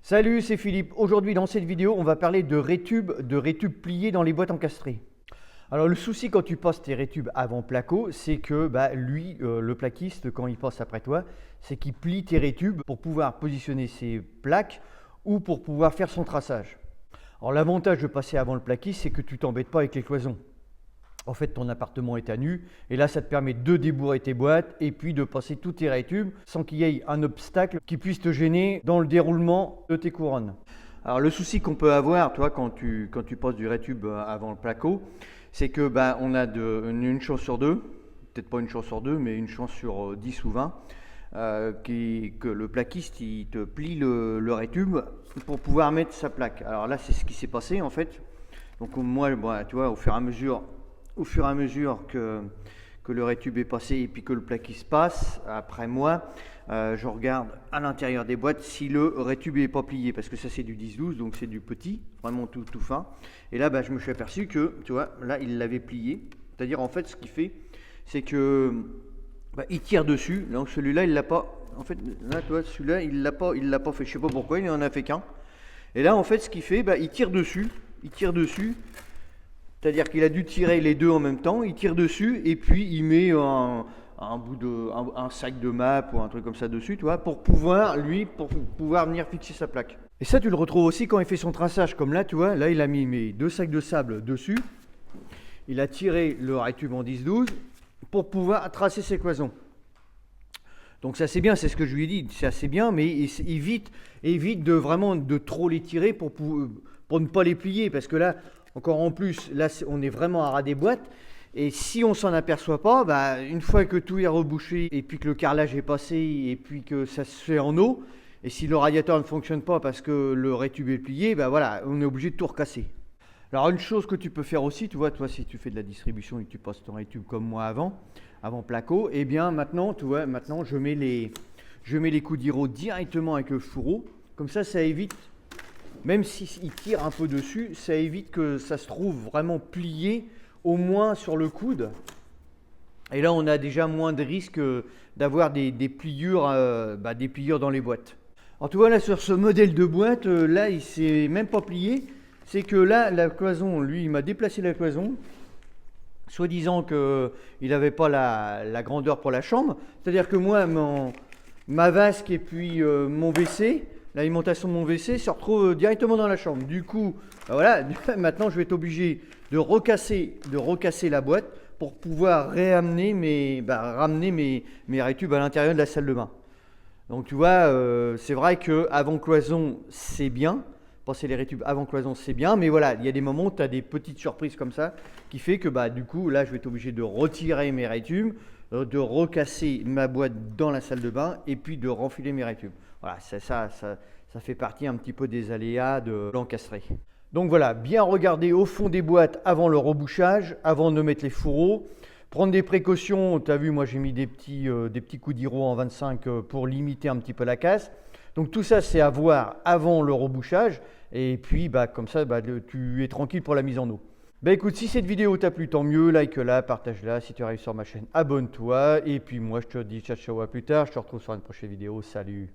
Salut, c'est Philippe. Aujourd'hui, dans cette vidéo, on va parler de rétubes pliés dans les boîtes encastrées. Alors, le souci quand tu passes tes rétubes avant placo, c'est que le plaquiste, quand il passe après toi, c'est qu'il plie tes rétubes pour pouvoir positionner ses plaques ou pour pouvoir faire son traçage. Alors, l'avantage de passer avant le plaquiste, c'est que tu t'embêtes pas avec les cloisons. En fait, ton appartement est à nu et là, ça te permet de débourrer tes boîtes et puis de passer tous tes rétubes sans qu'il y ait un obstacle qui puisse te gêner dans le déroulement de tes couronnes. Alors, le souci qu'on peut avoir, toi, quand tu passes du rétube avant le placo, c'est que on a une chance sur deux, peut-être pas une chance sur deux, mais une chance sur 10 ou 20, que le plaquiste il te plie le rétube pour pouvoir mettre sa plaque. Alors là, c'est ce qui s'est passé en fait. Donc moi, tu vois, au fur et à mesure que le rétube est passé et puis que le plaquiste passe, après moi, je regarde à l'intérieur des boîtes si le rétube n'est pas plié, parce que ça c'est du 10-12, donc c'est du petit, vraiment tout fin. Et là, je me suis aperçu que, tu vois, là il l'avait plié. C'est-à-dire en fait ce qu'il fait, c'est que il tire dessus. Donc celui-là il l'a pas. En fait, là tu vois, celui-là il l'a pas fait. Je sais pas pourquoi, il en a fait qu'un. Et là en fait ce qu'il fait, il tire dessus. C'est-à-dire qu'il a dû tirer les deux en même temps, il tire dessus et puis il met un sac de map ou un truc comme ça dessus, tu vois, pour pouvoir venir fixer sa plaque. Et ça, tu le retrouves aussi quand il fait son traçage, comme là, tu vois, là il a mis mes deux sacs de sable dessus, il a tiré le rétube en 10-12 pour pouvoir tracer ses cloisons. Donc ça c'est bien, c'est ce que je lui ai dit, c'est assez bien, mais évite de trop les tirer pour ne pas les plier, parce que là, encore en plus, là on est vraiment à ras des boîtes, et si on s'en aperçoit pas, une fois que tout est rebouché, et puis que le carrelage est passé, et puis que ça se fait en eau, et si le radiateur ne fonctionne pas parce que le rétube est plié, voilà, on est obligé de tout recasser. Alors une chose que tu peux faire aussi, tu vois, toi si tu fais de la distribution et que tu passes ton rétube comme moi avant placo, et bien maintenant, tu vois, maintenant je mets les coups d'iro directement avec le fourreau, comme ça évite. Même s'il tire un peu dessus, ça évite que ça se trouve vraiment plié, au moins sur le coude. Et là, on a déjà moins de risques d'avoir des pliures dans les boîtes. Alors tu vois là, sur ce modèle de boîte, là, il ne s'est même pas plié. C'est que là, la cloison, lui, il m'a déplacé la cloison, soi-disant qu'il n'avait pas la grandeur pour la chambre. C'est-à-dire que moi, ma vasque et puis mon WC, l'alimentation de mon WC se retrouve directement dans la chambre. Du coup, voilà, maintenant je vais être obligé de recasser la boîte pour pouvoir ramener mes rétubes à l'intérieur de la salle de bain. Donc tu vois, c'est vrai qu'avant cloison, c'est bien. Passer les rétubes avant cloison, c'est bien. Mais voilà, il y a des moments où tu as des petites surprises comme ça qui fait que du coup, là, je vais être obligé de retirer mes rétubes, de recasser ma boîte dans la salle de bain et puis de renfiler mes rétubes. Voilà, ça fait partie un petit peu des aléas de l'encastré. Donc voilà, bien regarder au fond des boîtes avant le rebouchage, avant de mettre les fourreaux. Prendre des précautions, tu as vu, moi j'ai mis des petits coups d'iro en 25 pour limiter un petit peu la casse. Donc tout ça c'est à voir avant le rebouchage et puis comme ça tu es tranquille pour la mise en eau. Écoute, si cette vidéo t'a plu, tant mieux, like-la, partage-la, si tu arrives sur ma chaîne, abonne-toi et puis moi je te dis ciao à plus tard, je te retrouve sur une prochaine vidéo, salut.